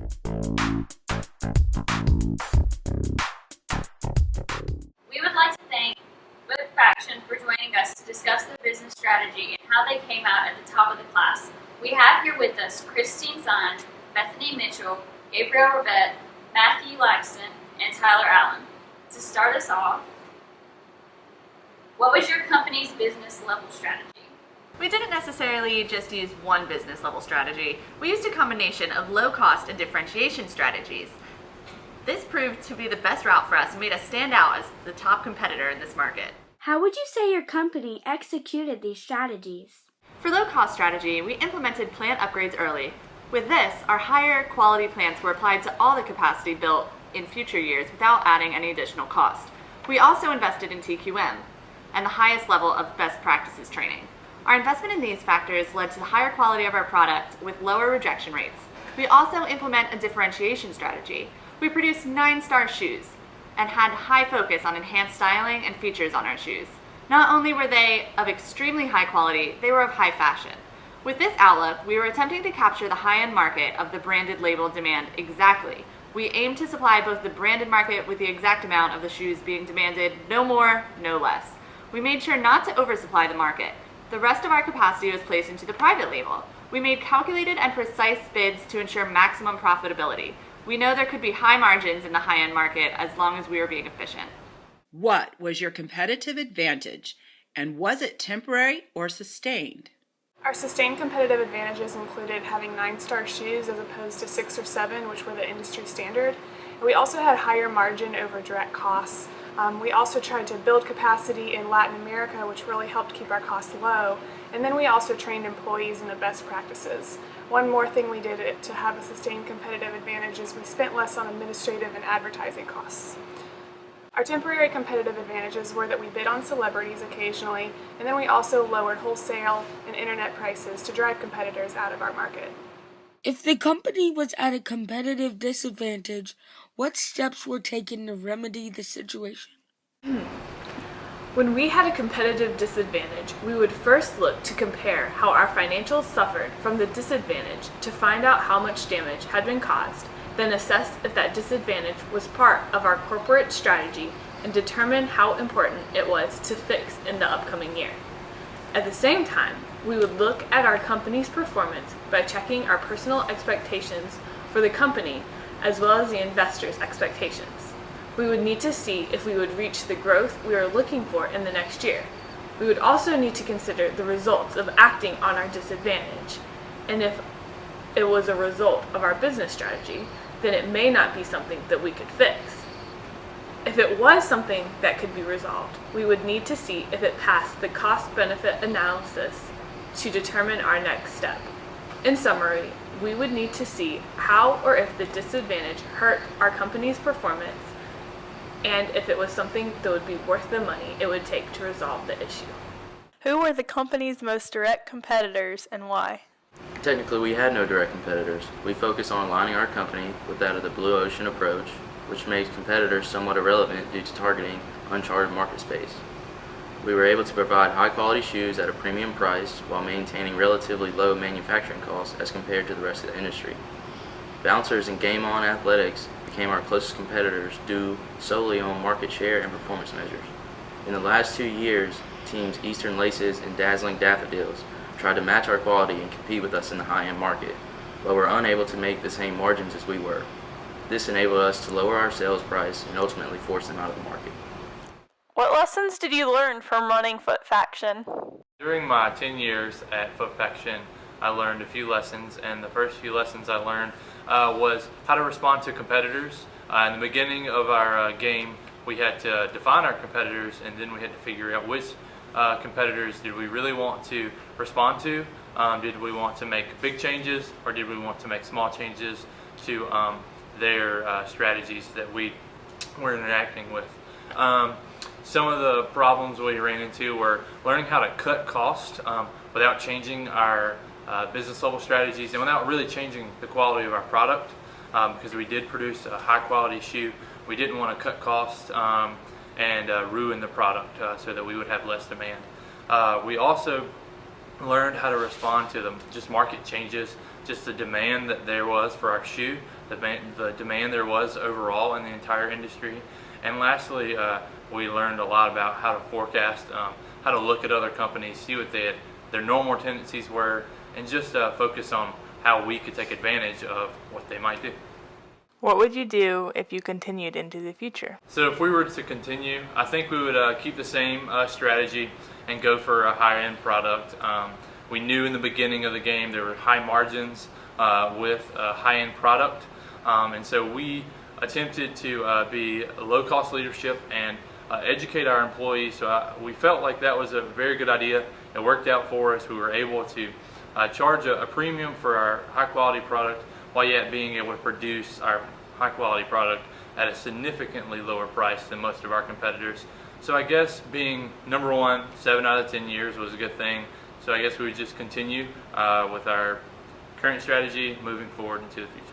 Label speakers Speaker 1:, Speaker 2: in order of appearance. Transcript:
Speaker 1: We would like to thank both faction for joining us to discuss their business strategy and how they came out at the top of the class. We have here with us Christine Zahn, Bethany Mitchell, Gabriel Rabette, Matthew Laxton, and Tyler Allen. To start us off, what was your company's business level strategy?
Speaker 2: We didn't necessarily just use one business level strategy. We used a combination of low cost and differentiation strategies. This proved to be the best route for us and made us stand out as the top competitor in this market.
Speaker 3: How would you say your company executed these strategies?
Speaker 2: For low cost strategy, we implemented plant upgrades early. With this, our higher quality plants were applied to all the capacity built in future years without adding any additional cost. We also invested in TQM and the highest level of best practices training. Our investment in these factors led to the higher quality of our product with lower rejection rates. We also implement a differentiation strategy. We produced 9-star shoes and had high focus on enhanced styling and features on our shoes. Not only were they of extremely high quality, they were of high fashion. With this outlook, we were attempting to capture the high-end market of the branded label demand exactly. We aimed to supply both the branded market with the exact amount of the shoes being demanded, no more, no less. We made sure not to oversupply the market. The rest of our capacity was placed into the private label. We made calculated and precise bids to ensure maximum profitability. We know there could be high margins in the high-end market as long as we were being efficient.
Speaker 4: What was your competitive advantage, and was it temporary or sustained?
Speaker 5: Our sustained competitive advantages included having 9-star shoes as opposed to 6 or 7, which were the industry standard. And we also had higher margin over direct costs. We also tried to build capacity in Latin America, which really helped keep our costs low. And then we also trained employees in the best practices. One more thing we did to have a sustained competitive advantage is we spent less on administrative and advertising costs. Our temporary competitive advantages were that we bid on celebrities occasionally, and then we also lowered wholesale and internet prices to drive competitors out of our market.
Speaker 6: If the company was at a competitive disadvantage, what steps were taken to remedy the situation?
Speaker 7: When we had a competitive disadvantage, we would first look to compare how our financials suffered from the disadvantage to find out how much damage had been caused, then assess if that disadvantage was part of our corporate strategy and determine how important it was to fix in the upcoming year. At the same time, we would look at our company's performance by checking our personal expectations for the company as well as the investors' expectations. We would need to see if we would reach the growth we are looking for in the next year. We would also need to consider the results of acting on our disadvantage, and if it was a result of our business strategy, then it may not be something that we could fix. If it was something that could be resolved, we would need to see if it passed the cost-benefit analysis to determine our next step. In summary, we would need to see how or if the disadvantage hurt our company's performance and if it was something that would be worth the money it would take to resolve the issue.
Speaker 8: Who were the company's most direct competitors and why?
Speaker 9: Technically, we had no direct competitors. We focus on aligning our company with that of the blue ocean approach, which makes competitors somewhat irrelevant due to targeting uncharted market space. We were able to provide high-quality shoes at a premium price while maintaining relatively low manufacturing costs as compared to the rest of the industry. Bouncers and Game On Athletics became our closest competitors due solely on market share and performance measures. In the last 2 years, teams Eastern Laces and Dazzling Daffodils tried to match our quality and compete with us in the high-end market, but were unable to make the same margins as we were. This enabled us to lower our sales price and ultimately force them out of the market.
Speaker 8: What lessons did you learn from running Foot Faction?
Speaker 10: During my 10 years at Foot Faction, I learned a few lessons, and the first few lessons I learned was how to respond to competitors. In the beginning of our game, we had to define our competitors, and then we had to figure out which competitors did we really want to respond to. Did we want to make big changes, or did we want to make small changes to their strategies that we were interacting with? Some of the problems we ran into were learning how to cut costs without changing our business level strategies and without really changing the quality of our product, because we did produce a high quality shoe. We didn't want to cut costs and ruin the product so that we would have less demand. We also learned how to respond to just market changes, just the demand that there was for our shoe, the demand there was overall in the entire industry. And lastly, we learned a lot about how to forecast, how to look at other companies, see what their normal tendencies were, and just focus on how we could take advantage of what they might do.
Speaker 8: What would you do if you continued into the future?
Speaker 10: So if we were to continue, I think we would keep the same strategy and go for a higher-end product. We knew in the beginning of the game there were high margins with a high-end product, and so we attempted to be a low-cost leadership and educate our employees. So we felt like that was a very good idea. It worked out for us. We were able to charge a premium for our high-quality product while yet being able to produce our high-quality product at a significantly lower price than most of our competitors. So I guess being number one 7 out of 10 years was a good thing. So I guess we would just continue with our current strategy moving forward into the future.